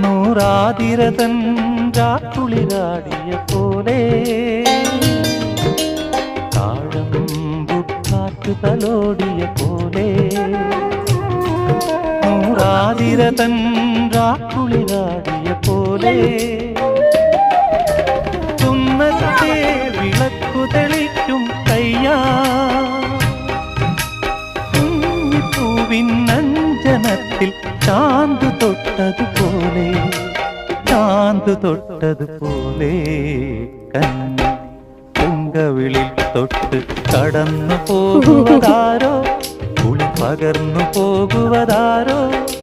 നൂറാതിരതൻ രാക്കുളിരാടിയ പോലെ താഴമ്പുക്കാറ്റു തലോടിയ പോലെ നൂറാതിരതൻ രാക്കുളിരാടിയ പോലെ തുന്നത്തെ വിളക്കു തെളിക്കും കയ്യാ പൂവിനഞ്ജനത്തിൽ ചാന്തു തൊട്ടതുപോലെ ചാന്തു തൊട്ടതുപോലെ കണ്ണി പൊങ്കവിളിൽ തൊട്ട് കടന്നു പോകുവതാരോ കുളി പകർന്നു പോകുവതാരോ